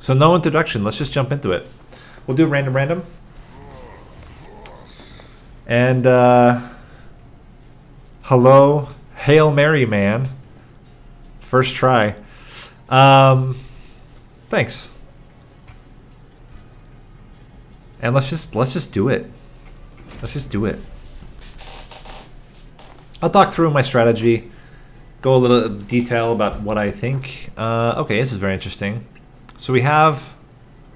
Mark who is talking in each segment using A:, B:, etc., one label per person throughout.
A: So no introduction. Let's just jump into it. We'll do random. And hello, Hail Mary, man. First try. Thanks. And let's just do it. Let's just do it. I'll talk through my strategy, go a little detail about what I think. Okay, this is very interesting. So we have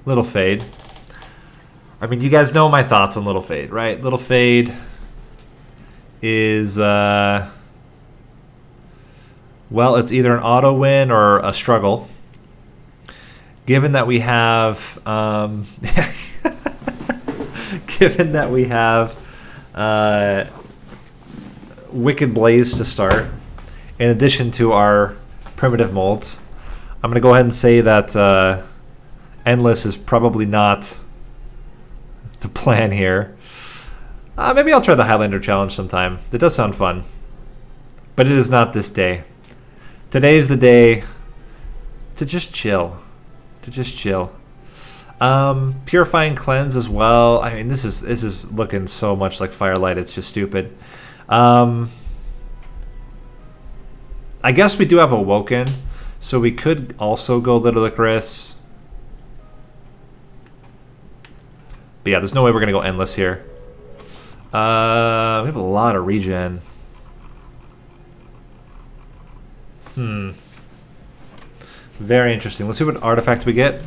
A: Little Fade. I mean, you guys know my thoughts on Little Fade, right? Little Fade is, well, it's either an auto win or a struggle. Given that we have, given that we have Wicked Blaze to start, in addition to our primitive molds, I'm going to go ahead and say that Endless is probably not the plan here. Maybe I'll try the Highlander challenge sometime. It does sound fun. But it is not this day. Today's the day to just chill. Purifying Cleanse as well. I mean, this is looking so much like Firelight. It's just stupid. I guess we do have Awoken, so we could also go Little Icarus. But yeah, there's no way we're gonna go Endless here. We have a lot of regen. Very interesting. Let's see what artifact we get.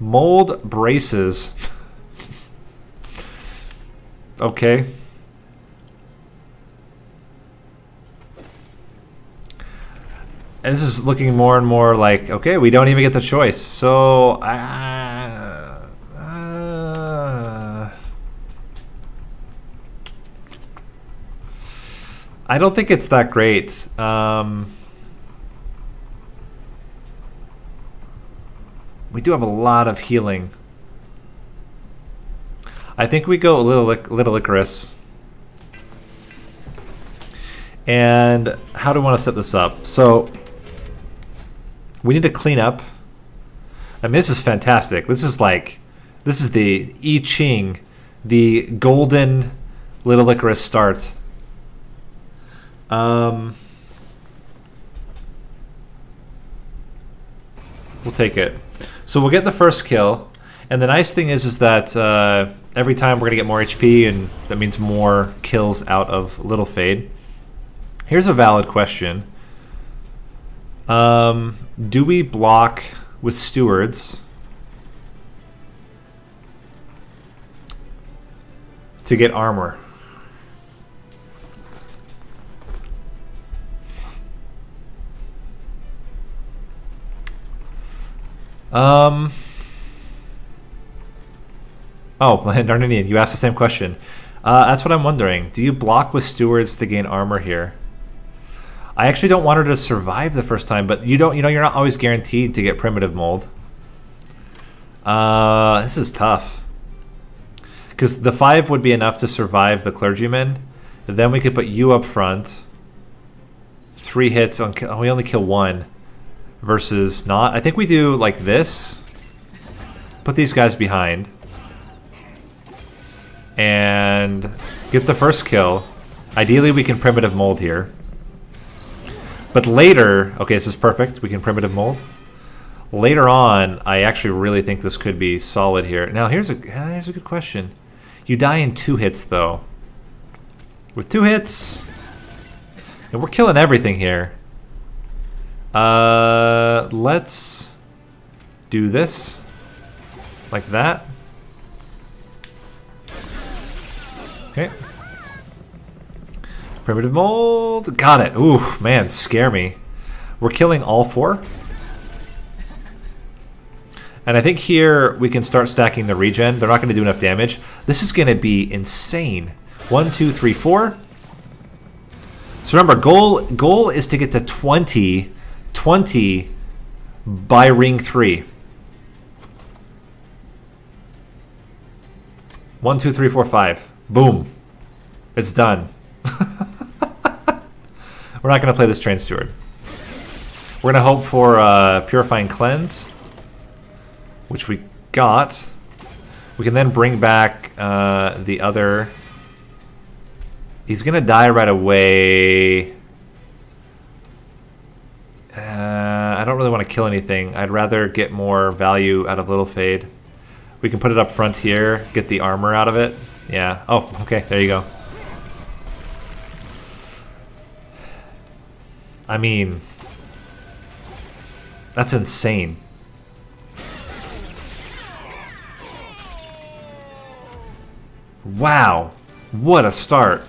A: Mold Braces. Okay. And this is looking more and more like, okay, we don't even get the choice. So, I don't think it's that great. We do have a lot of healing. I think we go Little Icarus. And how do we want to set this up? So we need to clean up. I mean, this is fantastic. This is the I Ching, the golden Little Icarus start. We'll take it. So we'll get the first kill, and the nice thing is that every time we're gonna get more HP, and that means more kills out of Little Fade. Here's a valid question. Do we block with Stewards to get armor? Oh, Darninian, you asked the same question. That's what I'm wondering. Do you block with Stewards to gain armor here? I actually don't want her to survive the first time, but you're not always guaranteed to get primitive mold. This is tough. Because the 5 would be enough to survive the clergyman. Then we could put you up front. 3 hits on we only kill 1 versus not. I think we do like this. Put these guys behind. And get the first kill. Ideally we can primitive mold here. But later, okay, this is perfect. We can primitive mold. Later on, I actually really think this could be solid here. Now, here's a good question. You die in 2 hits, though. With 2 hits, and we're killing everything here. Let's do this like that. Okay. Primitive mold. Got it. Ooh, man, scare me. We're killing all 4. And I think here we can start stacking the regen. They're not going to do enough damage. This is going to be insane. 1, 2, 3, 4. So remember, goal is to get to 20 by ring 3. 1, 2, 3, 4, 5. Boom. It's done. We're not going to play this Train Steward. We're going to hope for Purifying Cleanse. which we got. We can then bring back the other. He's going to die right away. I don't really want to kill anything. I'd rather get more value out of Little Fade. We can put it up front here, get the armor out of it. Yeah. Oh, okay. There you go. I mean, that's insane. Wow. What a start.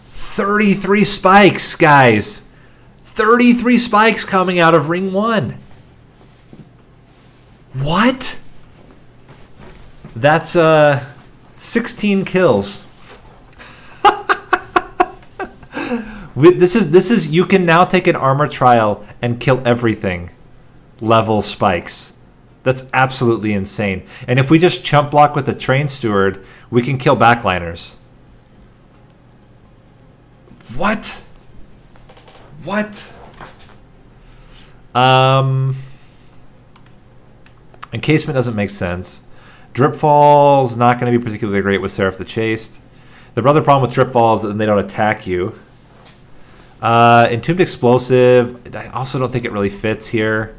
A: 33 spikes, guys. 33 spikes coming out of ring 1. What? That's 16 kills. This is you can now take an armor trial and kill everything. Level spikes. That's absolutely insane. And if we just chump block with the train steward, we can kill backliners. What? What? Encasement doesn't make sense. Dripfall's not going to be particularly great with Seraph the Chaste. The other problem with Dripfall is that they don't attack you. Entombed Explosive, I also don't think it really fits here.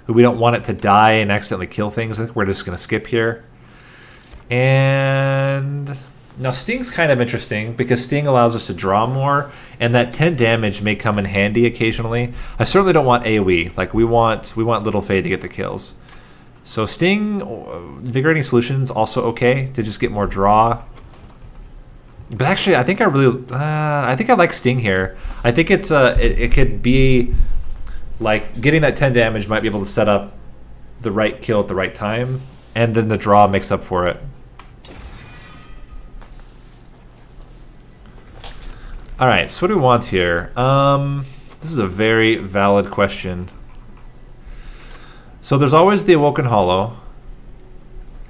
A: We don't want it to die and accidentally kill things. I think we're just going to skip here. And now Sting's kind of interesting because Sting allows us to draw more, and that 10 damage may come in handy occasionally. I certainly don't want AoE. Like we want Little Fade to get the kills. So Sting, Invigorating Solutions also okay to just get more draw. But actually, I think I think I like Sting here. I think it's it could be like getting that 10 damage might be able to set up the right kill at the right time, and then the draw makes up for it. All right, so what do we want here? This is a very valid question. So there's always the Awoken Hollow.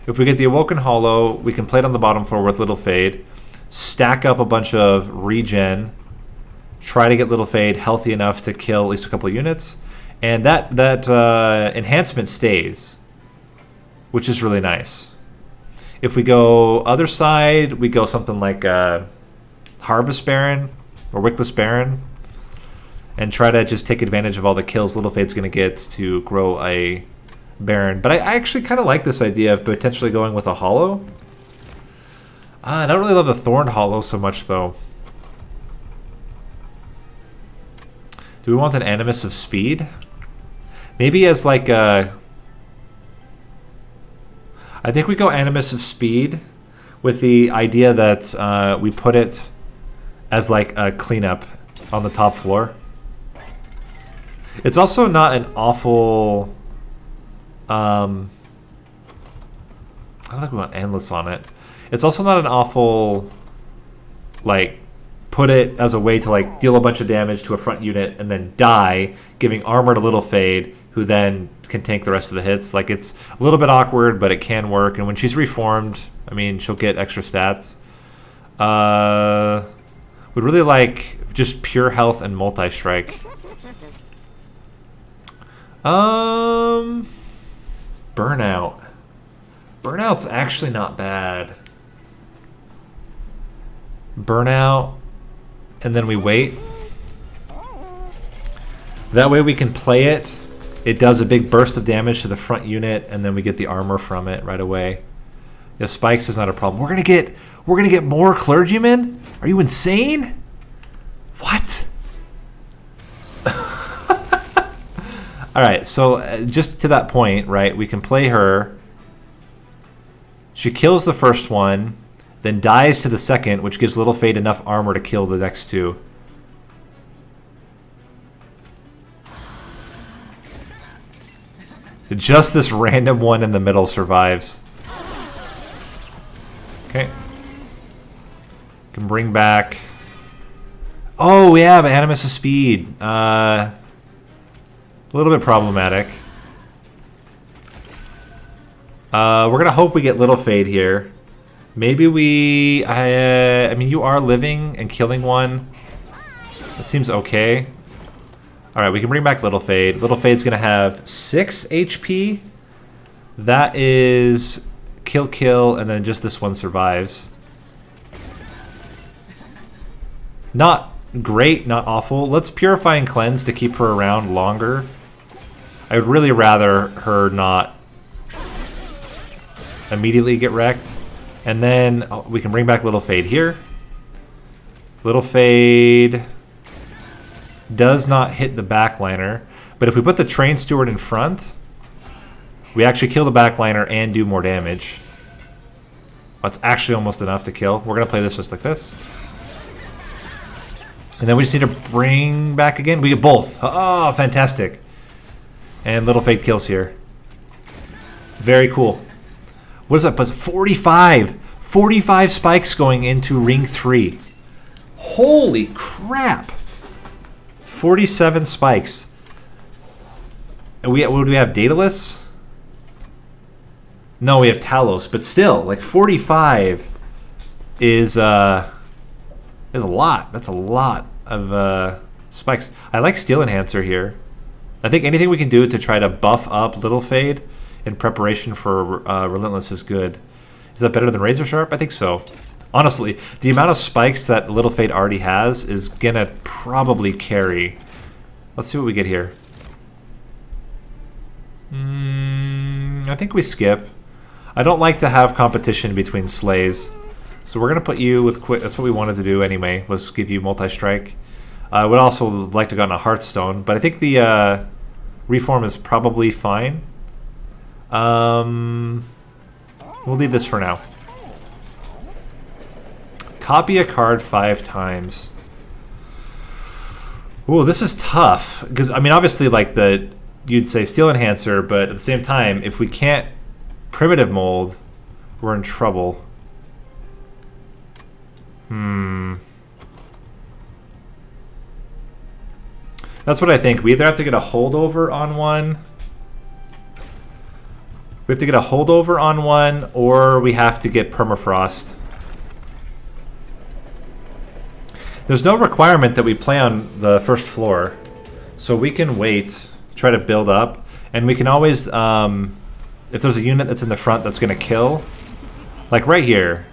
A: If we get the Awoken Hollow, we can play it on the bottom floor with Little Fade, stack up a bunch of regen, try to get Little Fade healthy enough to kill at least a couple of units, and that enhancement stays, which is really nice. If we go other side, we go something like Harvest Baron or Wickless Baron, and try to just take advantage of all the kills Little Fade's going to get to grow a Baron. But I actually kind of like this idea of potentially going with a Hollow. I don't really love the Thorn Hollow so much, though. Do we want an Animus of Speed? Maybe as like a... I think we go Animus of Speed with the idea that we put it as like a cleanup on the top floor. It's also not an awful... I don't think we want Endless on it. It's also not an awful, like, put it as a way to like deal a bunch of damage to a front unit and then die, giving armor to Little Fade, who then can tank the rest of the hits. Like, it's a little bit awkward, but it can work. And when she's reformed, I mean, she'll get extra stats. Would really like just pure health and multi-strike. Burnout. Burnout's actually not bad. Burnout, and then we wait. That way we can play it. It does a big burst of damage to the front unit, and then we get the armor from it right away. Yeah, spikes is not a problem. We're gonna get more clergymen? Are you insane? What? All right, so just to that point, right? We can play her. She kills the first one, then dies to the second, which gives Little Fade enough armor to kill the next two. Just this random one in the middle survives. Okay. Can bring back... Oh, we have Animus of Speed. A little bit problematic. We're going to hope we get Little Fade here. Maybe we... I mean, you are living and killing one. That seems okay. Alright, we can bring back Little Fade. Little Fade's going to have 6 HP. That is kill, kill, and then just this one survives. Not great, not awful. Let's Purify and Cleanse to keep her around longer. I would really rather her not immediately get wrecked. And then we can bring back Little Fade here. Little Fade does not hit the backliner, but if we put the Train Steward in front, we actually kill the backliner and do more damage. That's actually almost enough to kill. We're going to play this just like this. And then we just need to bring back again. We get both. Oh, fantastic. And Little Fade kills here. Very cool. What is that? Plus 45. 45 spikes going into ring 3. Holy crap. 47 spikes. And what do we have? Daedalus? No, we have Talos. But still, like 45 is a lot. That's a lot of spikes. I like Steel Enhancer here. I think anything we can do to try to buff up Little Fade in preparation for Relentless is good. Is that better than Razor Sharp? I think so. Honestly, the amount of spikes that Little Fade already has is gonna probably carry. Let's see what we get here. I think we skip. I don't like to have competition between slays. So we're going to put you with quick. That's what we wanted to do anyway, was give you multi-strike. I would also like to have gotten a Hearthstone, but I think the reform is probably fine. We'll leave this for now. Copy a card 5 times. Ooh, this is tough. Because, I mean, obviously, like, you'd say Steel Enhancer, but at the same time, if we can't Primitive Mold, we're in trouble. That's what I think. We either have to get a holdover on one. We have to get a holdover on one, or we have to get Permafrost. There's no requirement that we play on the first floor, so we can wait, try to build up, and we can always, if there's a unit that's in the front that's going to kill, like right here,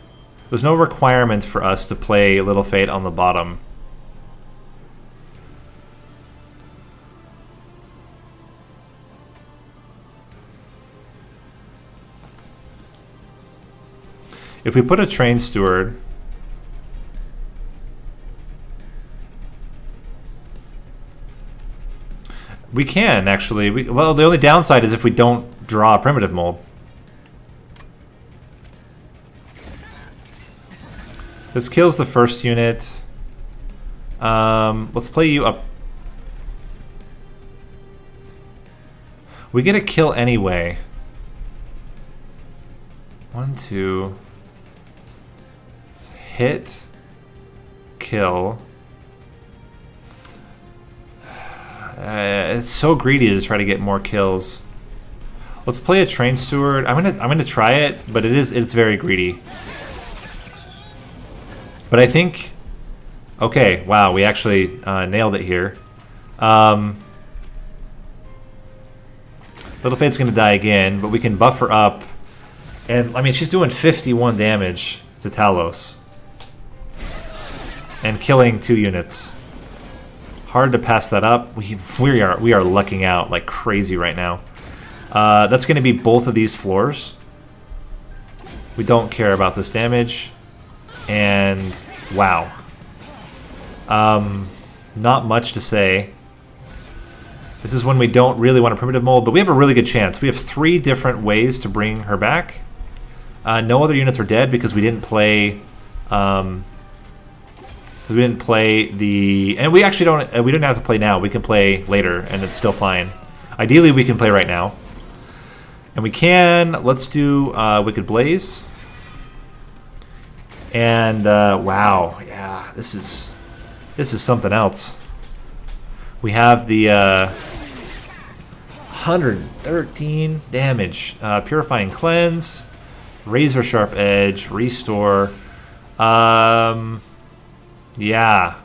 A: there's no requirement for us to play Little Fade on the bottom. If we put a Train Steward, we can actually. Well, the only downside is if we don't draw a Primitive Mold. This kills the first unit. Let's play you up. We get a kill anyway. 1, 2. Hit. Kill. It's so greedy to try to get more kills. Let's play a Train Steward. I'm gonna try it, but it's very greedy. But I think, okay, wow, we actually nailed it here. Little Fade's gonna die again, but we can buff her up. And I mean, she's doing 51 damage to Talos. And killing 2 units. Hard to pass that up. We are lucking out like crazy right now. That's going to be both of these floors. We don't care about this damage. And wow. Not much to say. This is when we don't really want a Primitive Mold, but we have a really good chance. We have 3 different ways to bring her back. No other units are dead because we didn't play. We didn't play the, and we actually don't. We don't have to play now. We can play later, and it's still fine. Ideally, we can play right now, and we can. Let's do Wicked Blaze. And wow, yeah, this is something else. We have the 113 damage, Purifying Cleanse, Razor Sharp Edge, Restore. Yeah.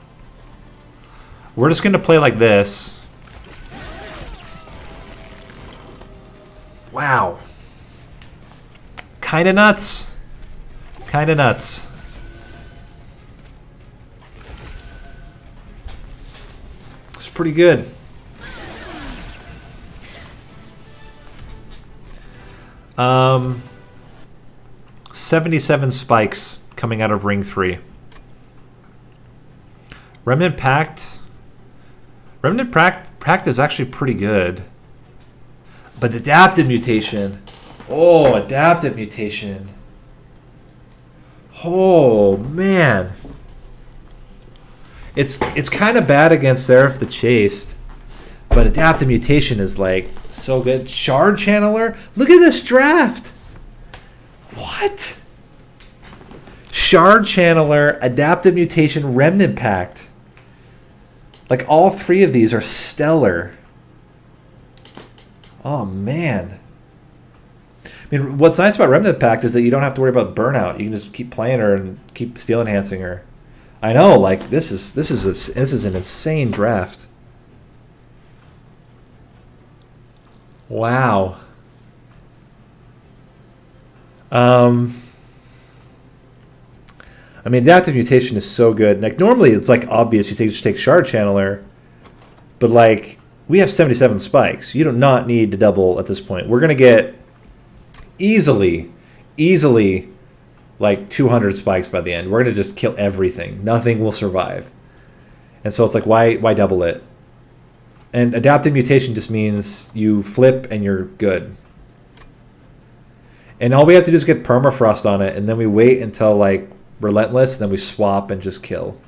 A: We're just going to play like this. Wow. kind of nuts. Kind of nuts. It's pretty good. Um, 77 spikes coming out of ring 3. Remnant Pact. Remnant Pact is actually pretty good. But adaptive mutation. Oh, adaptive mutation. Oh, man. It's kind of bad against Seraph the Chaste. But adaptive mutation is like so good. Shard Channeler? Look at this draft. What? Shard Channeler, adaptive mutation, Remnant Pact. Like all 3 of these are stellar. Oh man. I mean, what's nice about Remnant Pact is that you don't have to worry about burnout. You can just keep playing her and keep steel enhancing her. I know, like this is an insane draft. Wow. I mean, adaptive mutation is so good. Like normally, it's like obvious. You just take Shard Channeler, but like we have 77 spikes. You do not need to double at this point. We're gonna get easily, like 200 spikes by the end. We're gonna just kill everything. Nothing will survive. And so it's like, why double it? And adaptive mutation just means you flip and you're good. And all we have to do is get permafrost on it, and then we wait until like relentless, and then we swap and just kill.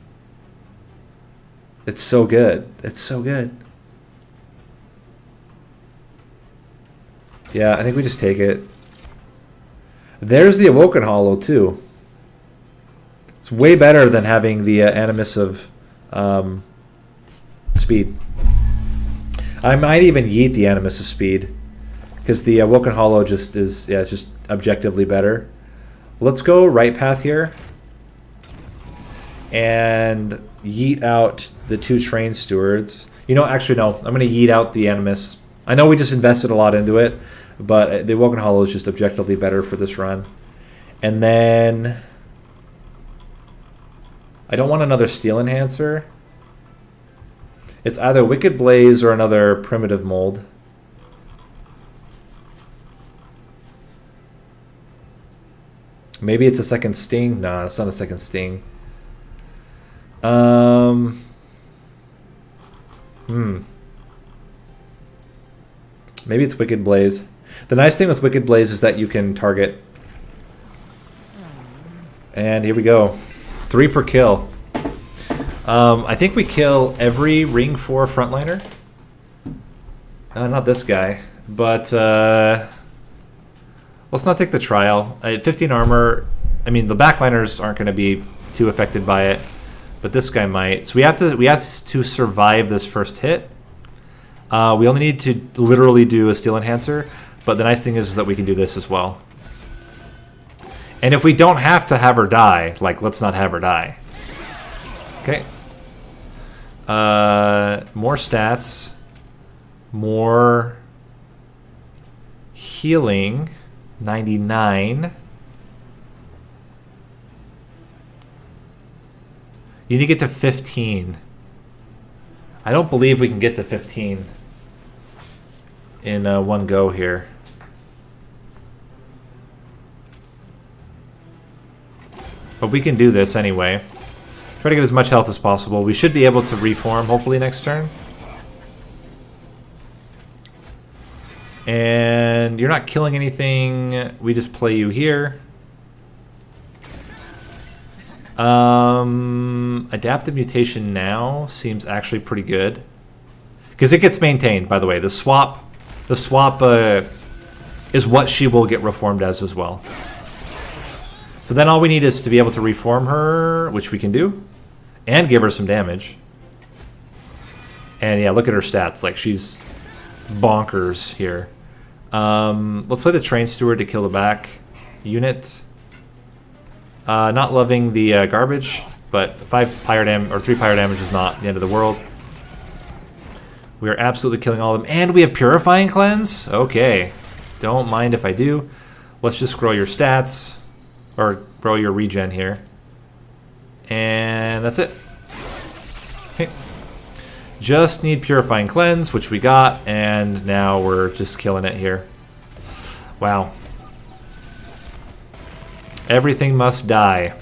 A: It's so good. It's so good. Yeah, I think we just take it. There's the Awoken Hollow too. It's way better than having the Animus of Speed. I might even yeet the Animus of Speed, because the Awoken Hollow just is, yeah, it's just objectively better. Let's go right path here and yeet out the 2 Train Stewards. You know, actually no, I'm going to yeet out the Animus. I know we just invested a lot into it, but the Awoken Hollow is just objectively better for this run. And then I don't want another Steel Enhancer. It's either Wicked Blaze or another Primitive Mold. Maybe it's a second Sting. No, it's not a second Sting. Maybe it's Wicked Blaze. The nice thing with Wicked Blaze is that you can target. And here we go. 3 per kill. I think we kill every Ring 4 frontliner. Not this guy, but let's not take the trial. 15 armor. I mean, the backliners aren't going to be too affected by it, but this guy might. So we have to survive this first hit. We only need to literally do a Steel Enhancer, but the nice thing is that we can do this as well. And if we don't have to have her die, like, let's not have her die. Okay. More stats. More healing. 99. You need to get to 15. I don't believe we can get to 15 in one go here. But we can do this anyway. Try to get as much health as possible. We should be able to reform hopefully next turn. And you're not killing anything. We just play you here. Adaptive mutation now seems actually pretty good. Because it gets maintained, by the way. The swap is what she will get reformed as well. So then all we need is to be able to reform her, which we can do, and give her some damage. And yeah, look at her stats. Like, she's bonkers here. Let's play the Train Steward to kill the back unit. Not loving the garbage, but 5 pyre damage or 3 pyre damage is not the end of the world. We are absolutely killing all of them, and we have Purifying Cleanse. Okay, don't mind if I do. Let's just grow your stats, or grow your regen here. And that's it. Okay. Just need Purifying Cleanse, which we got, and now we're just killing it here. Wow. Everything must die.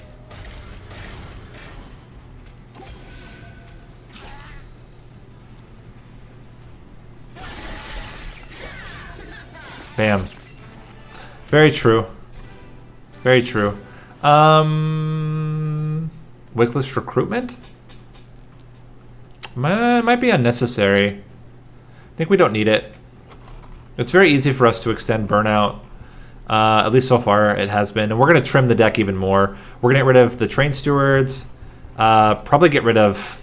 A: Bam. Very true. Very true. Wickless recruitment? Might be unnecessary. I think we don't need it. It's very easy for us to extend burnout. At least so far it has been. And we're going to trim the deck even more. We're going to get rid of the Train Stewards. Probably get rid of...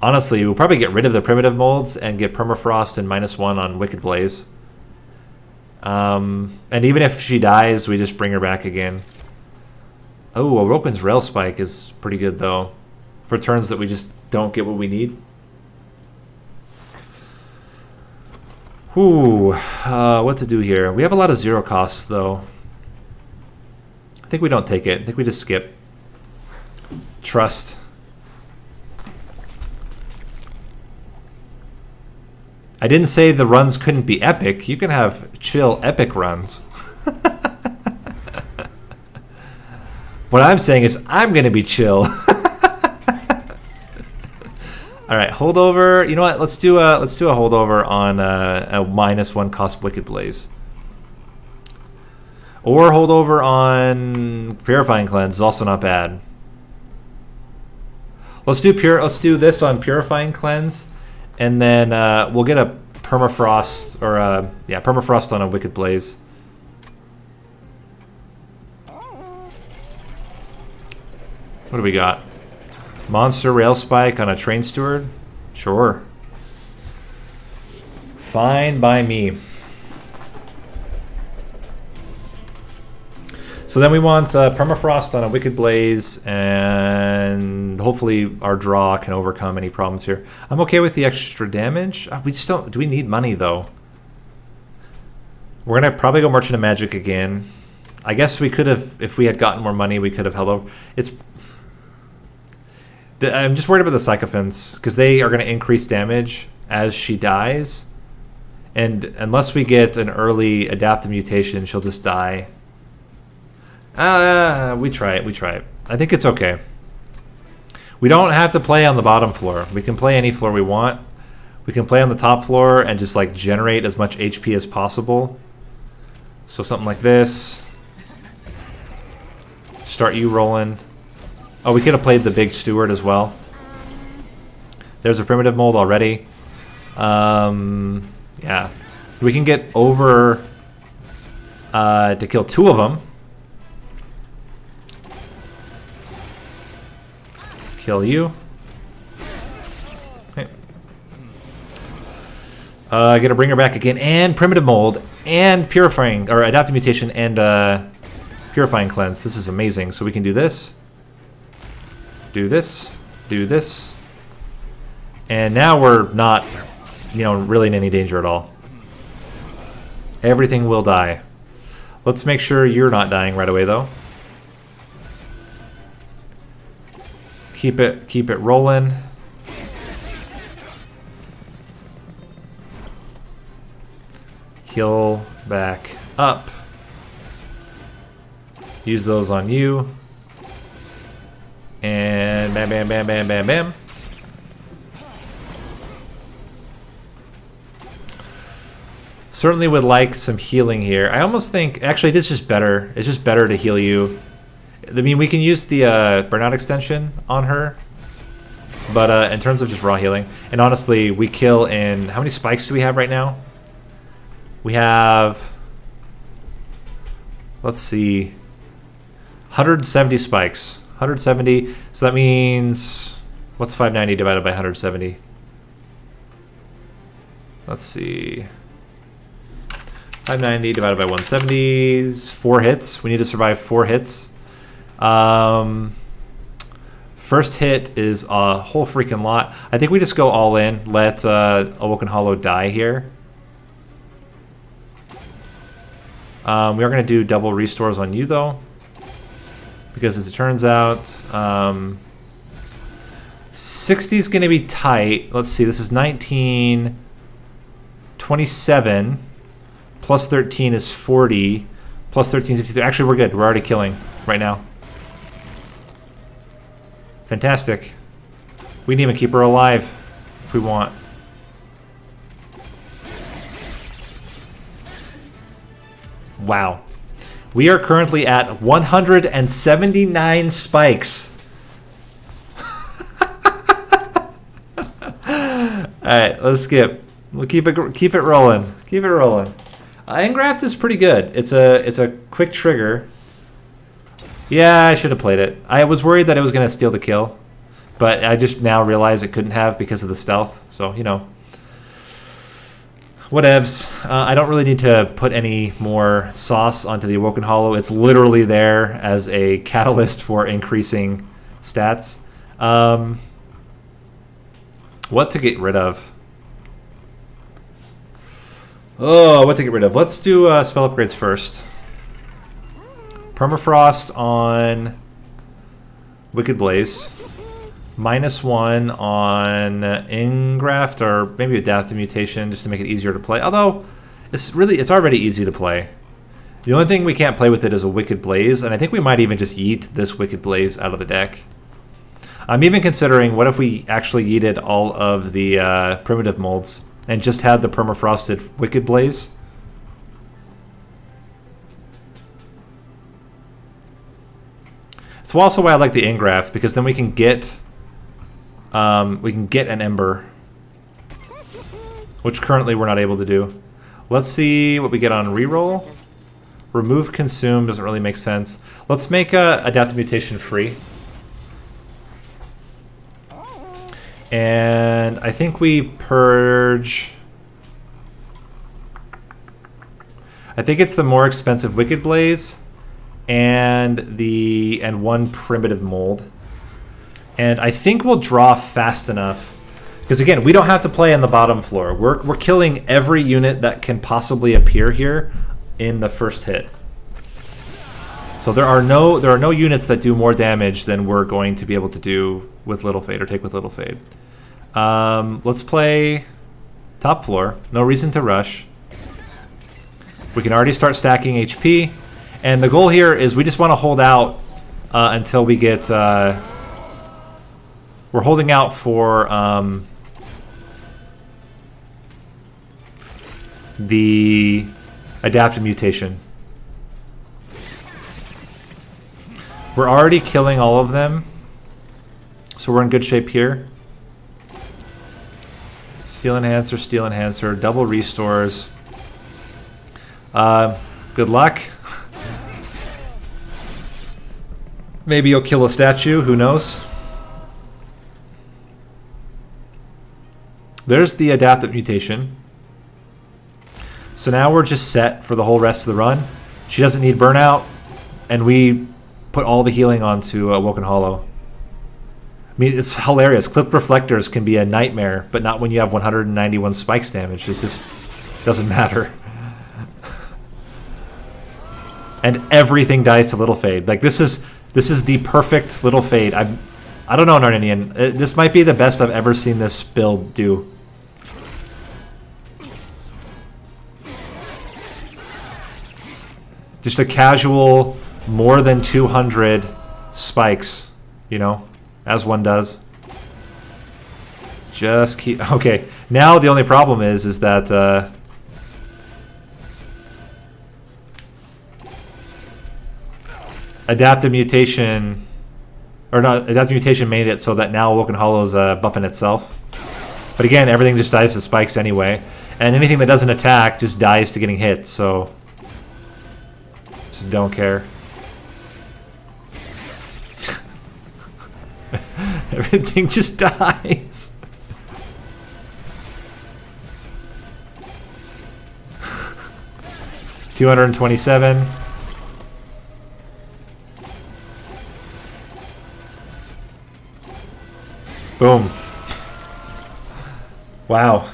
A: Honestly, we'll probably get rid of the primitive molds and get Permafrost and -1 on Wicked Blaze. And even if she dies, we just bring her back again. Oh, a Roken's Rail Spike is pretty good, though. For turns that we just don't get what we need. Ooh, what to do here? We have a lot of 0 costs, though. I think we don't take it. I think we just skip. Trust. I didn't say the runs couldn't be epic. You can have chill, epic runs. What I'm saying is I'm going to be chill. All right, holdover. You know what? Let's do a holdover on a -1 cost Wicked Blaze. Or holdover on Purifying Cleanse is also not bad. Let's do this on Purifying Cleanse. And then we'll get a Permafrost, or Permafrost on a Wicked Blaze. What do we got? Monster Rail Spike on a Train Steward? Sure. Fine by me. So then we want Permafrost on a Wicked Blaze, and hopefully our draw can overcome any problems here. I'm okay with the extra damage. We just don't... Do we need money, though? We're going to probably go Merchant of Magic again. I guess we could have... If we had gotten more money, we could have held over. I'm just worried about the Sycophants, because they are going to increase damage as she dies. And unless we get an early Adaptive Mutation, she'll just die. We try it. I think it's okay. We don't have to play on the bottom floor. We can play any floor we want. We can play on the top floor and just like generate as much HP as possible. So something like this. Start you rolling. Oh, we could have played the big steward as well. There's a primitive mold already. Yeah. We can get over to kill 2 of them. Kill you. Okay. I gotta bring her back again, and primitive mold, and purifying, or adaptive mutation, and purifying cleanse. This is amazing. So we can do this, do this, do this, and now we're not, really in any danger at all. Everything will die. Let's make sure you're not dying right away, though. Keep it rolling. Heal back up. Use those on you. And bam, bam, bam, bam, bam, bam. Certainly would like some healing here. I almost think, actually, it's just better. It's just better to heal you. I mean, we can use the burnout extension on her, but in terms of just raw healing, and honestly, we kill in, how many spikes do we have right now? We have, let's see, 170 spikes. 170, so that means, what's 590 divided by 170? Let's see. 590 divided by 170 is 4 hits. We need to survive 4 hits. First hit is a whole freaking lot. I think we just go all in. Let Awoken Hollow die here. We are going to do double restores on you, though. Because as it turns out, 60 is going to be tight. Let's see, this is 19, 27, plus 13 is 40, plus 13 is 53. Actually, we're good. We're already killing right now. Fantastic. We can even keep her alive if we want. Wow. We are currently at 179 spikes. Alright, let's skip. We'll keep it rolling. Keep it rolling. Engraft is pretty good. It's a quick trigger. Yeah, I should have played it. I was worried that it was going to steal the kill. But I just now realize it couldn't have because of the stealth. So, you know. Whatevs. I don't really need to put any more sauce onto the Awoken Hollow. It's literally there as a catalyst for increasing stats. What to get rid of? Oh, what to get rid of? Let's do spell upgrades first. Permafrost on Wicked Blaze. -1 on Engraft, or maybe Adaptive Mutation just to make it easier to play. Although, it's already easy to play. The only thing we can't play with it is a Wicked Blaze, and I think we might even just yeet this Wicked Blaze out of the deck. I'm even considering, what if we actually yeeted all of the primitive molds and just had the permafrosted Wicked Blaze? It's also why I like the Engraft, because then we can get an Ember, which currently we're not able to do. Let's see what we get on reroll. Remove Consume doesn't really make sense. Let's make Adaptive Mutation free. And I think we purge... I think it's the more expensive Wicked Blaze and one primitive mold. And I think we'll draw fast enough. Because again, we don't have to play on the bottom floor. We're killing every unit that can possibly appear here in the first hit. So there are no units that do more damage than we're going to be able to do with Little Fade or take with Little Fade. Let's play top floor. No reason to rush. We can already start stacking HP. And the goal here is we just want to hold out until we get... we're holding out for the Adaptive Mutation. We're already killing all of them, so we're in good shape here. Steel Enhancer, double restores. Good luck. Maybe you'll kill a statue, who knows? There's the Adaptive Mutation. So now we're just set for the whole rest of the run. She doesn't need Burnout, and we put all the healing onto Awoken Hollow. I mean, it's hilarious. Clip Reflectors can be a nightmare, but not when you have 191 spikes damage. It just doesn't matter. And everything dies to Little Fade. Like, this is the perfect Little Fade. I don't know, Narninian. This might be the best I've ever seen this build do. Just a casual, more than 200 spikes, you know, as one does. Just keep... Okay, now the only problem is that... Adaptive Mutation... Or not, Adaptive Mutation made it so that now Awoken Hollow is buffing itself. But again, everything just dies to spikes anyway. And anything that doesn't attack just dies to getting hit, so... Just don't care. Everything just dies. $227. Boom. Wow.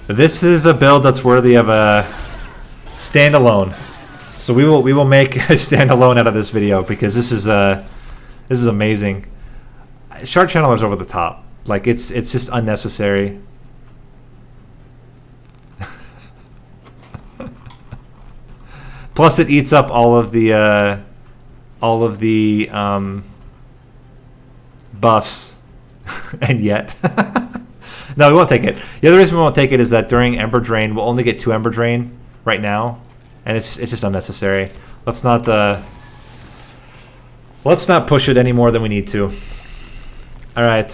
A: This is a build that's worthy of a standalone. So we will make a standalone out of this video because this is amazing. Shard Channeler's over the top. Like it's just unnecessary. Plus it eats up all of the buffs. And yet no, we won't take it. The other reason we won't take it is that during Ember Drain we'll only get 2 Ember Drain right now, and it's just unnecessary. Let's not push it any more than we need to. All right,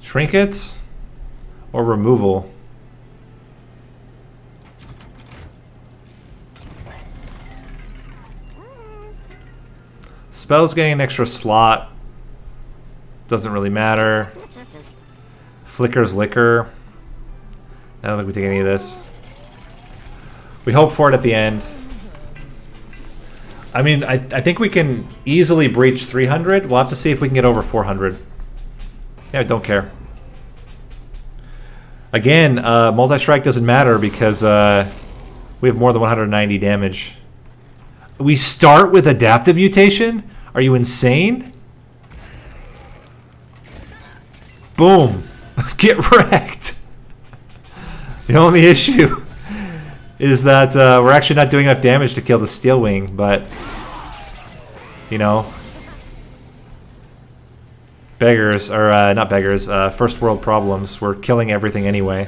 A: trinkets or removal. Spell's getting an extra slot. Doesn't really matter. Flicker's Liquor. I don't think we take any of this. We hope for it at the end. I mean, I think we can easily breach 300. We'll have to see if we can get over 400. Yeah, I don't care. Again, multi-strike doesn't matter because we have more than 190 damage. We start with Adaptive Mutation? Are you insane? Boom. Get wrecked. The only issue is that we're actually not doing enough damage to kill the Steel Wing, but, you know, beggars, or not beggars, first world problems. We're killing everything anyway.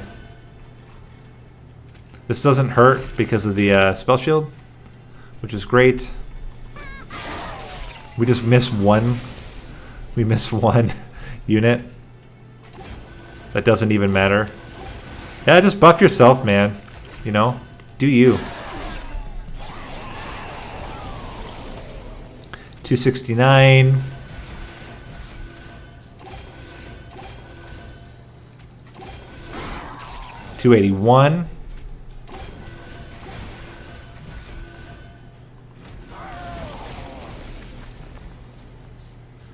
A: This doesn't hurt because of the spell shield, which is great. We just miss one. We miss one unit. That doesn't even matter. Yeah, just buff yourself, man. You know, do you. 269. $281.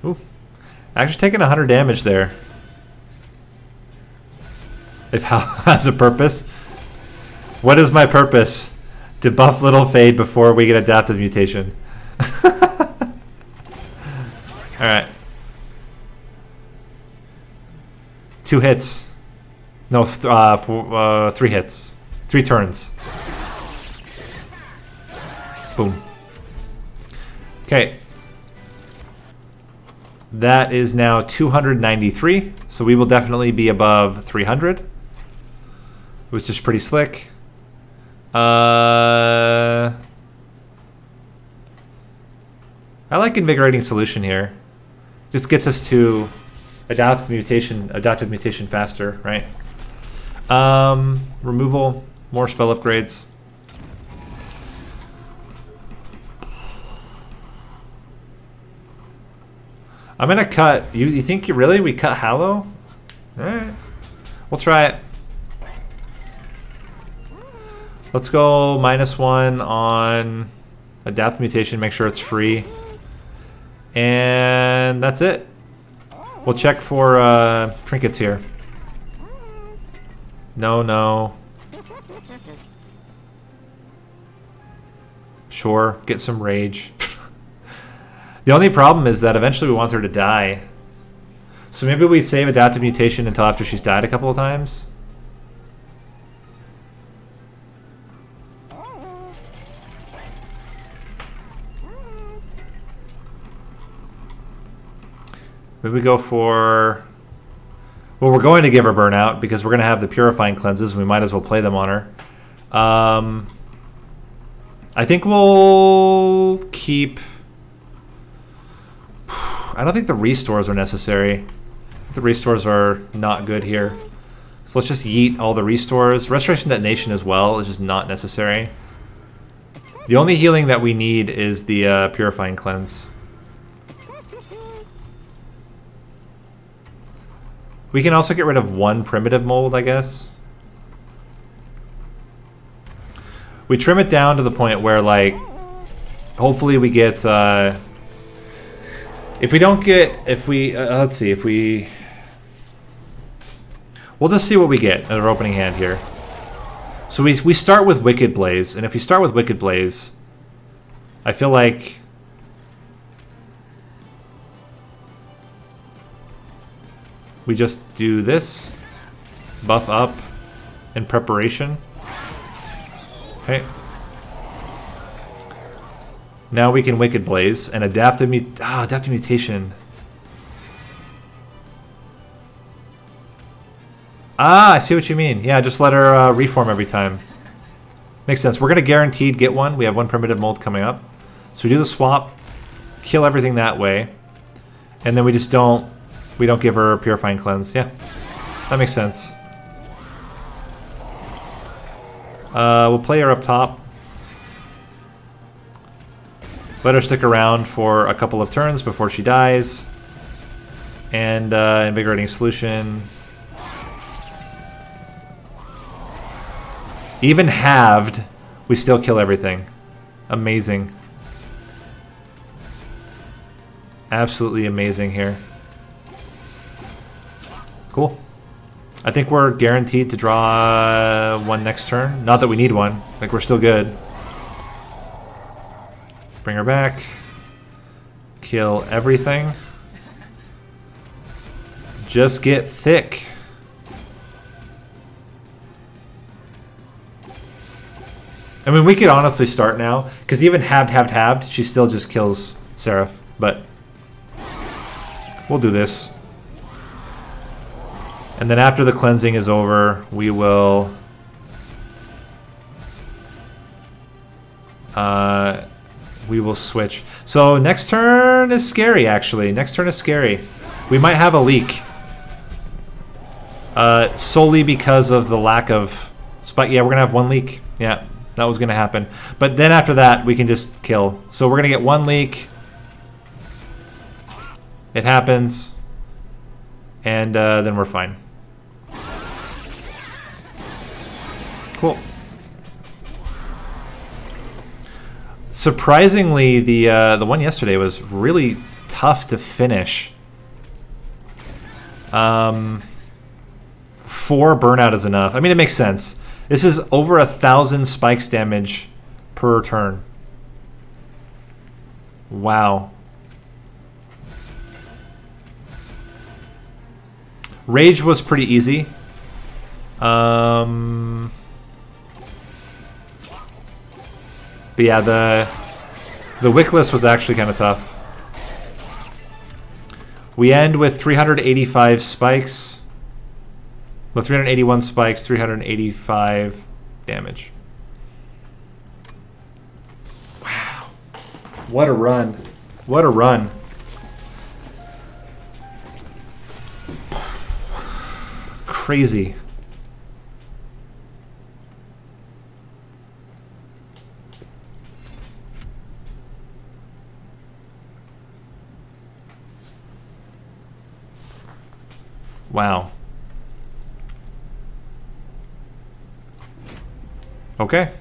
A: Ooh. Actually taking 100 damage there. If Hal has a purpose. What is my purpose? To buff Little Fade before we get Adaptive Mutation. Alright. 2 hits. No, 3 hits. 3 turns. Boom. Okay. That is now 293, so we will definitely be above 300. It was just pretty slick. I like Invigorating Solution here. Just gets us to adaptive mutation faster, right? Removal, more spell upgrades. I'm gonna cut. You think we cut Hallow? Alright. We'll try it. Let's go -1 on Adapt Mutation, make sure it's free. And that's it. We'll check for trinkets here. No. Sure, get some rage. The only problem is that eventually we want her to die. So maybe we save Adaptive Mutation until after she's died a couple of times. Maybe we go for... Well, we're going to give her Burnout because we're going to have the Purifying Cleanses and we might as well play them on her. I think we'll keep... I don't think the restores are necessary. The restores are not good here. So let's just yeet all the restores. Restoration Detonation as well is just not necessary. The only healing that we need is the Purifying Cleanse. We can also get rid of 1 primitive mold, I guess. We trim it down to the point where, like, hopefully we get... If we don't get, if we, let's see, if we, we'll just see what we get in our opening hand here. So we start with Wicked Blaze, and if we start with Wicked Blaze, I feel like we just do this, buff up in preparation. Okay. Now we can Wicked Blaze and Adaptive Mutation. Ah, I see what you mean. Yeah, just let her reform every time. Makes sense. We're going to guaranteed get one. We have one primitive mold coming up. So we do the swap, kill everything that way, and then we just don't give her Purifying Cleanse. Yeah, that makes sense. We'll play her up top. Let her stick around for a couple of turns before she dies. And Invigorating Solution. Even halved, we still kill everything. Amazing. Absolutely amazing here. Cool. I think we're guaranteed to draw one next turn. Not that we need one. Like, we're still good. Bring her back. Kill everything. Just get thick. I mean, we could honestly start now, because even halved, she still just kills Seraph. But we'll do this. And then after the cleansing is over, we will switch. So next turn is scary, actually. Next turn is scary. We might have a leak. Solely because of the lack of spike. Yeah, we're going to have one leak. Yeah, that was going to happen. But then after that, we can just kill. So we're going to get one leak. It happens. And then we're fine. Cool. Surprisingly, the one yesterday was really tough to finish. 4 burnout is enough. I mean, it makes sense. This is over 1,000 spikes damage per turn. Wow. Rage was pretty easy. But yeah, the Wickless was actually kind of tough. We end with 385 spikes. Well, 381 spikes, 385 damage. Wow. What a run. What a run. Crazy. Wow. Okay.